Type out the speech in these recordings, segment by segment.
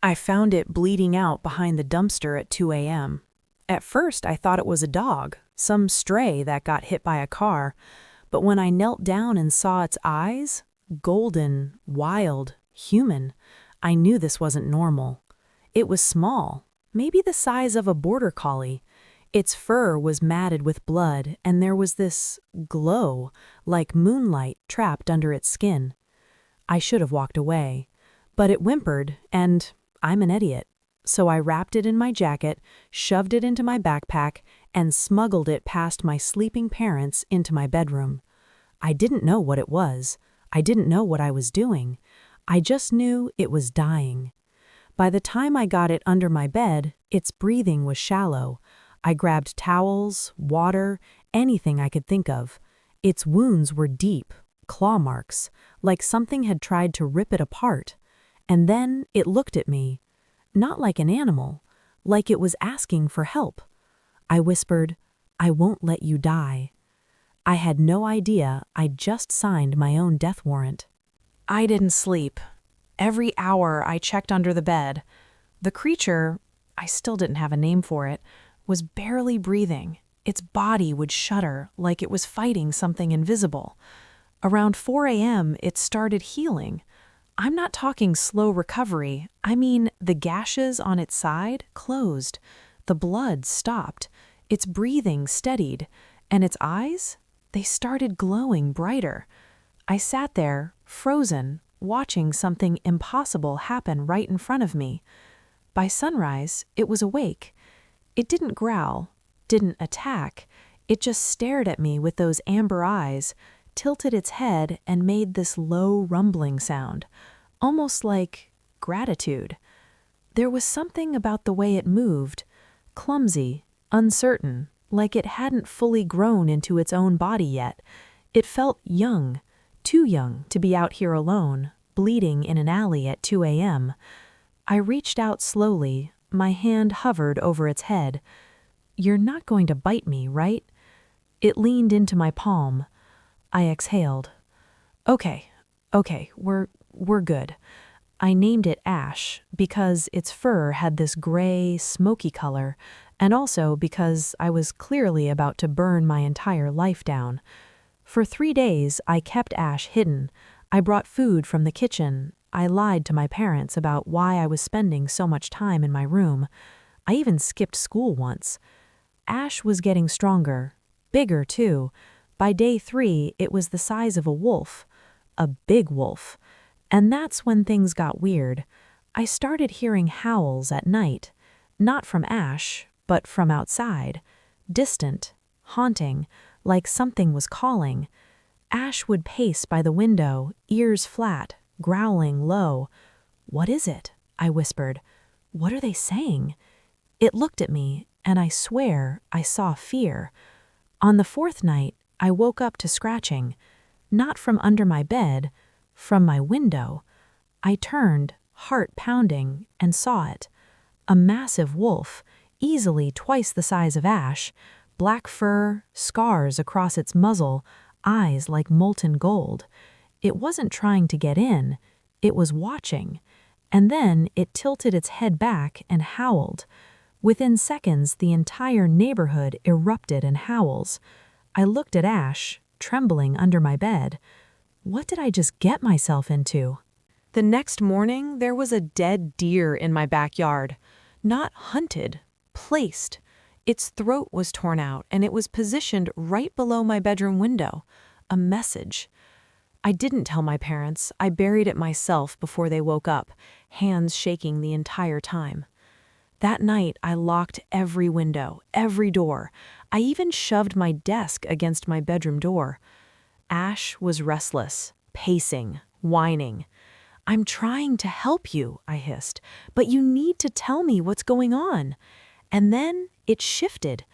I found it bleeding out behind the dumpster at 2 a.m. At first, I thought it was a dog, some stray that got hit by a car, but when I knelt down and saw its eyes, golden, wild, human, I knew this wasn't normal. It was small, maybe the size of a border collie. Its fur was matted with blood, and there was this glow, like moonlight trapped under its skin. I should have walked away, but it whimpered, and I'm an idiot. So I wrapped it in my jacket, shoved it into my backpack, and smuggled it past my sleeping parents into my bedroom. I didn't know what it was. I didn't know what I was doing. I just knew it was dying. By the time I got it under my bed, its breathing was shallow. I grabbed towels, water, anything I could think of. Its wounds were deep, claw marks, like something had tried to rip it apart. And then it looked at me. Not like an animal, like it was asking for help. I whispered, "I won't let you die." I had no idea I'd just signed my own death warrant. I didn't sleep. Every hour I checked under the bed. The creature, I still didn't have a name for it, was barely breathing. Its body would shudder like it was fighting something invisible. Around 4 a.m., it started healing. I'm not talking slow recovery. I mean, the gashes on its side closed. The blood stopped. Its breathing steadied. And its eyes? They started glowing brighter. I sat there, frozen, watching something impossible happen right in front of me. By sunrise, it was awake. It didn't growl, didn't attack. It just stared at me with those amber eyes, tilted its head, and made this low rumbling sound, almost like gratitude. There was something about the way it moved, clumsy, uncertain, like it hadn't fully grown into its own body yet. It felt young, too young to be out here alone, bleeding in an alley at 2 a.m. I reached out slowly, my hand hovered over its head. "You're not going to bite me, right?" It leaned into my palm. I exhaled. Okay, we're good. I named it Ash because its fur had this gray, smoky color, and also because I was clearly about to burn my entire life down. For 3 days, I kept Ash hidden. I brought food from the kitchen. I lied to my parents about why I was spending so much time in my room. I even skipped school once. Ash was getting stronger, bigger too. By day 3, it was the size of a wolf, a big wolf. And that's when things got weird. I started hearing howls at night, not from Ash, but from outside, distant, haunting, like something was calling. Ash would pace by the window, ears flat, growling low. "What is it?" I whispered. "What are they saying?" It looked at me, and I swear I saw fear. On the 4th night, I woke up to scratching, not from under my bed, from my window. I turned, heart pounding, and saw it. A massive wolf, easily twice the size of Ash, black fur, scars across its muzzle, eyes like molten gold. It wasn't trying to get in, it was watching. And then it tilted its head back and howled. Within seconds, the entire neighborhood erupted in howls. I looked at Ash, trembling under my bed. What did I just get myself into? The next morning, there was a dead deer in my backyard. Not hunted, placed. Its throat was torn out, and it was positioned right below my bedroom window. A message. I didn't tell my parents. I buried it myself before they woke up, hands shaking the entire time. That night, I locked every window, every door. I even shoved my desk against my bedroom door. Ash was restless, pacing, whining. "I'm trying to help you," I hissed, "but you need to tell me what's going on." And then it shifted.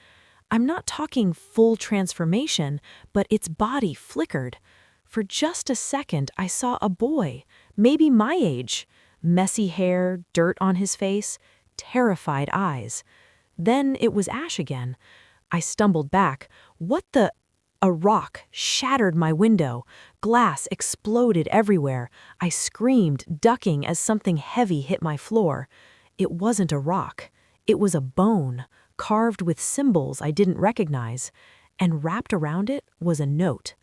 I'm not talking full transformation, but its body flickered. For just a second, I saw a boy, maybe my age. Messy hair, dirt on his face, terrified eyes. Then it was Ash again. I stumbled back. What the? A rock shattered my window. Glass exploded everywhere. I screamed, ducking as something heavy hit my floor. It wasn't a rock. It was a bone, carved with symbols I didn't recognize, and wrapped around it was a note.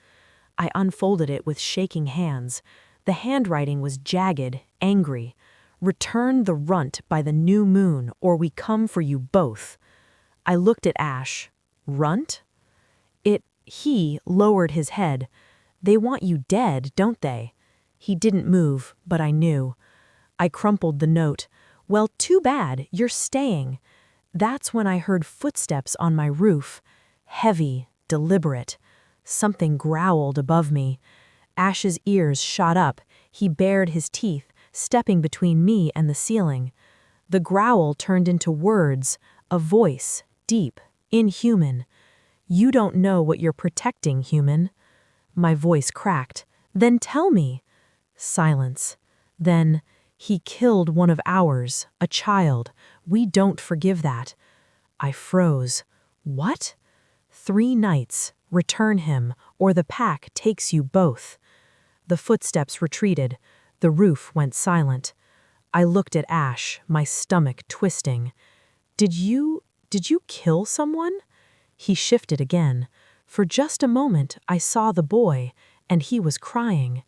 I unfolded it with shaking hands. The handwriting was jagged, angry. "Return the runt by the new moon, or we come for you both." I looked at Ash. Runt? He lowered his head. "They want you dead, don't they?" He didn't move, but I knew. I crumpled the note. "Well, too bad, you're staying." That's when I heard footsteps on my roof. Heavy, deliberate. Something growled above me. Ash's ears shot up. He bared his teeth, stepping between me and the ceiling. The growl turned into words, a voice, deep, inhuman. "You don't know what you're protecting, human." My voice cracked. "Then tell me." Silence. Then, "He killed one of ours, a child. We don't forgive that." I froze. "What?" "3 nights. Return him, or the pack takes you both." The footsteps retreated. The roof went silent. I looked at Ash, my stomach twisting. Did you kill someone?" He shifted again. For just a moment, I saw the boy, and he was crying.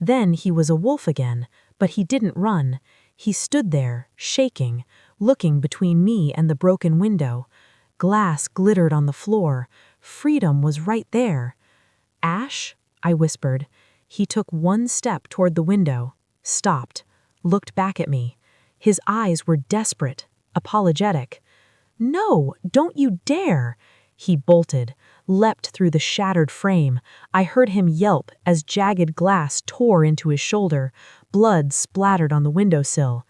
Then he was a wolf again, but he didn't run. He stood there, shaking, looking between me and the broken window. Glass glittered on the floor. Freedom was right there. "Ash?" I whispered. He took one step toward the window, stopped, looked back at me. His eyes were desperate, apologetic. "No, don't you dare!" He bolted, leapt through the shattered frame. I heard him yelp as jagged glass tore into his shoulder. Blood splattered on the windowsill.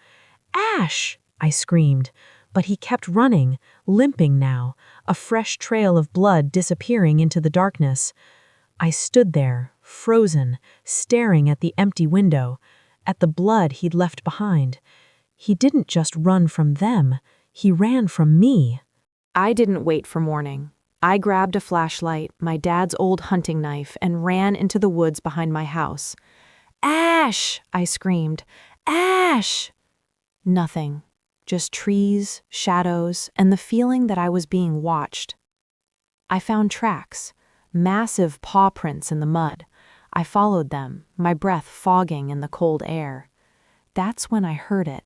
"Ash!" I screamed, but he kept running, limping now, a fresh trail of blood disappearing into the darkness. I stood there, frozen, staring at the empty window, at the blood he'd left behind. He didn't just run from them, he ran from me. I didn't wait for morning. I grabbed a flashlight, my dad's old hunting knife, and ran into the woods behind my house. "Ash!" I screamed. "Ash!" Nothing. Just trees, shadows, and the feeling that I was being watched. I found tracks, massive paw prints in the mud. I followed them, my breath fogging in the cold air. That's when I heard it.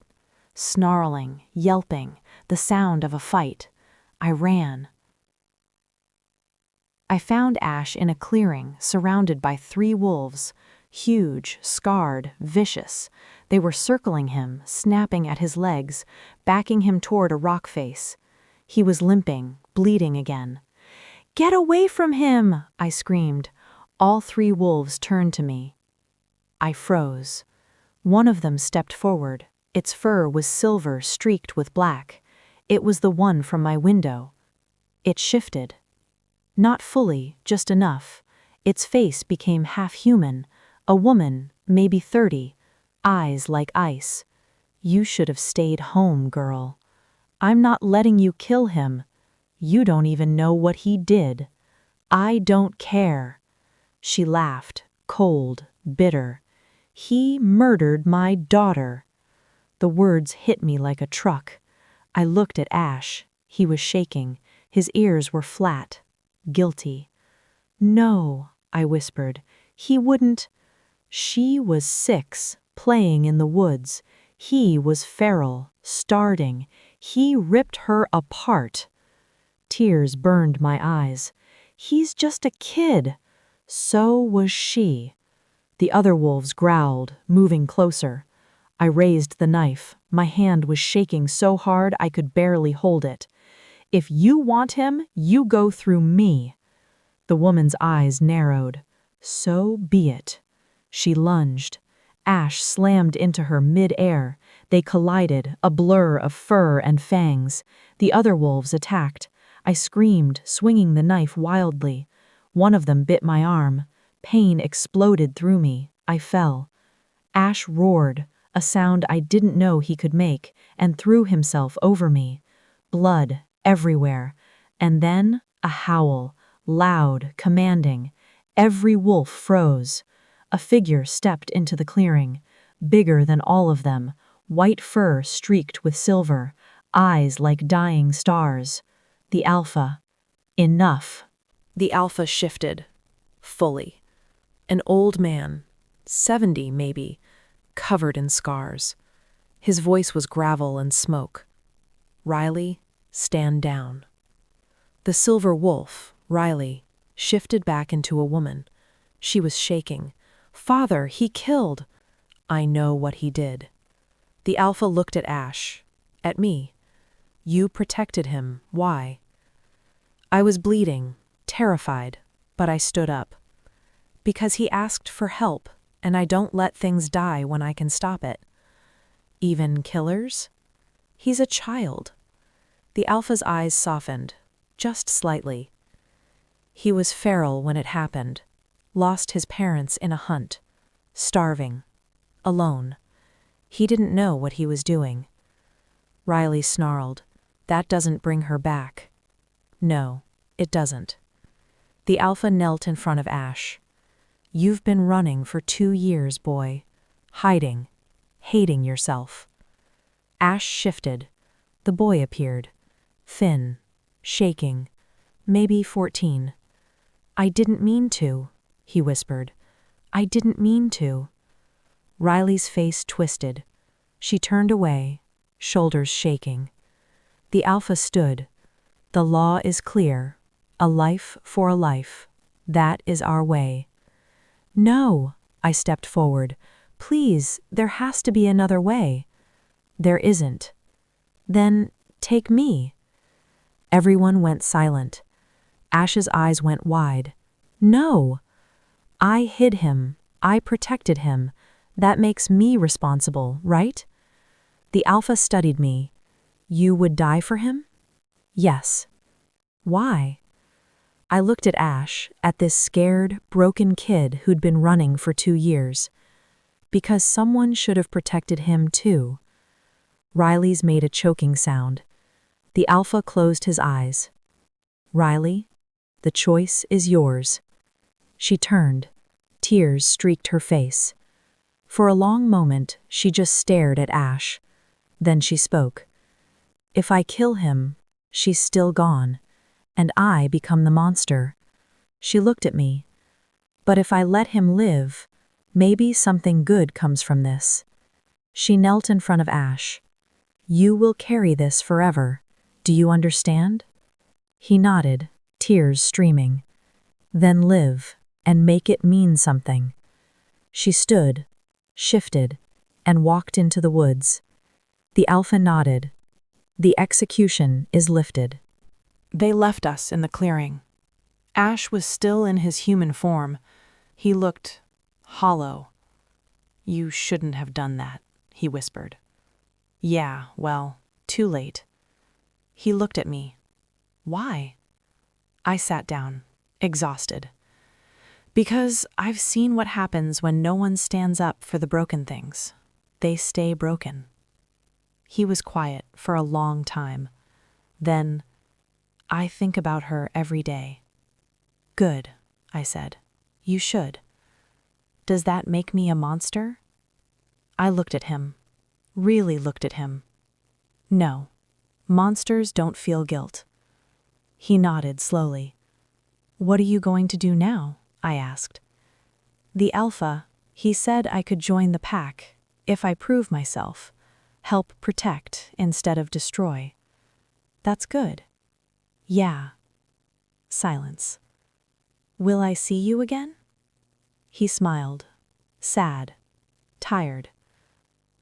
Snarling, yelping, the sound of a fight. I ran. I found Ash in a clearing, surrounded by 3 wolves. Huge, scarred, vicious. They were circling him, snapping at his legs, backing him toward a rock face. He was limping, bleeding again. "Get away from him!" I screamed. All 3 wolves turned to me. I froze. One of them stepped forward. Its fur was silver streaked with black. It was the one from my window. It shifted. Not fully, just enough. Its face became half human. A woman, maybe 30. Eyes like ice. "You should have stayed home, girl. I'm not letting you kill him. You don't even know what he did. I don't care." She laughed, cold, bitter. "He murdered my daughter." The words hit me like a truck. I looked at Ash. He was shaking. His ears were flat. Guilty. "No," I whispered. "He wouldn't." She was 6, playing in the woods. He was feral, starting. He ripped her apart. Tears burned my eyes. "He's just a kid." So was she. The other wolves growled, moving closer. I raised the knife. My hand was shaking so hard I could barely hold it. "If you want him, you go through me." The woman's eyes narrowed. So be it. She lunged. Ash slammed into her mid-air. They collided, a blur of fur and fangs. The other wolves attacked. I screamed, swinging the knife wildly. One of them bit my arm. Pain exploded through me. I fell. Ash roared, a sound I didn't know he could make, and threw himself over me. Blood everywhere. And then a howl, loud, commanding. Every wolf froze. A figure stepped into the clearing, bigger than all of them, white fur streaked with silver, eyes like dying stars. The Alpha. Enough. The Alpha shifted. Fully. An old man, 70 maybe, covered in scars. His voice was gravel and smoke. Riley, stand down. The silver wolf, Riley, shifted back into a woman. She was shaking. Father, he killed. I know what he did. The Alpha looked at Ash, at me. You protected him. Why? I was bleeding, terrified, but I stood up. Because he asked for help, and I don't let things die when I can stop it. Even killers? He's a child. The Alpha's eyes softened, just slightly. He was feral when it happened, lost his parents in a hunt, starving, alone. He didn't know what he was doing. Riley snarled, "That doesn't bring her back." No, it doesn't. The Alpha knelt in front of Ash. You've been running for 2 years, boy. Hiding, hating yourself. Ash shifted. The boy appeared. Thin, shaking, maybe 14. I didn't mean to, he whispered. I didn't mean to. Riley's face twisted. She turned away, shoulders shaking. The Alpha stood. The law is clear. A life for a life. That is our way. No, I stepped forward. Please, there has to be another way. There isn't. Then take me. Everyone went silent. Ash's eyes went wide. No. I hid him. I protected him. That makes me responsible, right? The Alpha studied me. You would die for him? Yes. Why? I looked at Ash, at this scared, broken kid who'd been running for 2 years. Because someone should have protected him too. Riley's made a choking sound. The Alpha closed his eyes. Riley, the choice is yours. She turned. Tears streaked her face. For a long moment, she just stared at Ash. Then she spoke. If I kill him, she's still gone, and I become the monster. She looked at me. But if I let him live, maybe something good comes from this. She knelt in front of Ash. You will carry this forever. Do you understand? He nodded, tears streaming. Then live, and make it mean something. She stood, shifted, and walked into the woods. The Alpha nodded. The execution is lifted. They left us in the clearing. Ash was still in his human form. He looked hollow. You shouldn't have done that, he whispered. Yeah, well, too late. He looked at me. Why? I sat down, exhausted. Because I've seen what happens when no one stands up for the broken things. They stay broken. He was quiet for a long time. Then, I think about her every day. Good, I said. You should. Does that make me a monster? I looked at him. Really looked at him. No, monsters don't feel guilt. He nodded slowly. What are you going to do now? I asked. The Alpha, he said I could join the pack, if I prove myself, help protect instead of destroy. That's good. Yeah. Silence. Will I see you again? He smiled, sad, tired.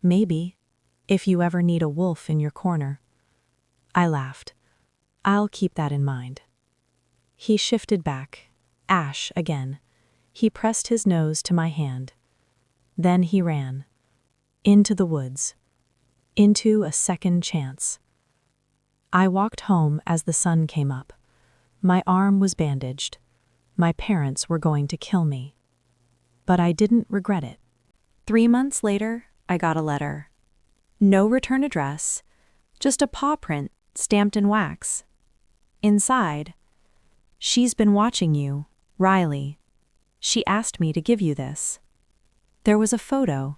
Maybe, if you ever need a wolf in your corner. I laughed. I'll keep that in mind. He shifted back, Ash again. He pressed his nose to my hand. Then he ran. Into the woods. Into a second chance. I walked home as the sun came up. My arm was bandaged. My parents were going to kill me. But I didn't regret it. 3 months later, I got a letter. No return address, just a paw print stamped in wax. Inside, she's been watching you, Riley. She asked me to give you this. There was a photo.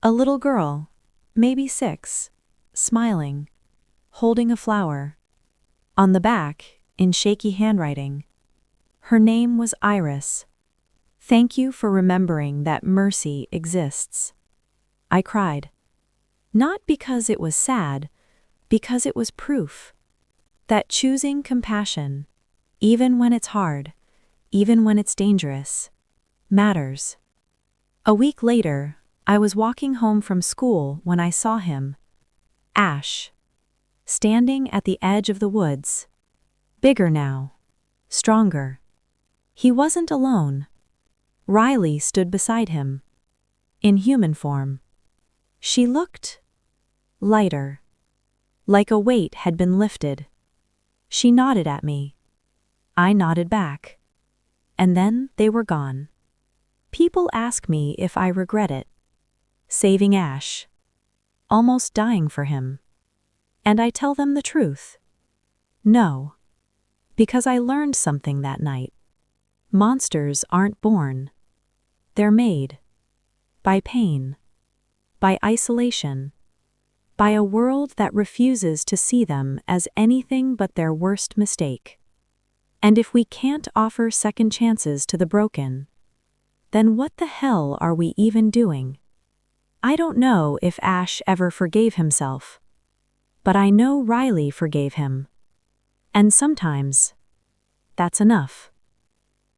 A little girl, maybe 6, smiling, holding a flower. On the back, in shaky handwriting, her name was Iris. Thank you for remembering that mercy exists. I cried. Not because it was sad, because it was proof that choosing compassion, even when it's hard, even when it's dangerous, matters. A week later, I was walking home from school when I saw him, Ash, standing at the edge of the woods. Bigger now, stronger. He wasn't alone. Riley stood beside him, in human form. She looked lighter, like a weight had been lifted. She nodded at me. I nodded back. And then they were gone. People ask me if I regret it. Saving Ash. Almost dying for him. And I tell them the truth. No. Because I learned something that night. Monsters aren't born. They're made. By pain. By isolation. By a world that refuses to see them as anything but their worst mistake. And if we can't offer second chances to the broken, then what the hell are we even doing? I don't know if Ash ever forgave himself, but I know Riley forgave him. And sometimes, that's enough.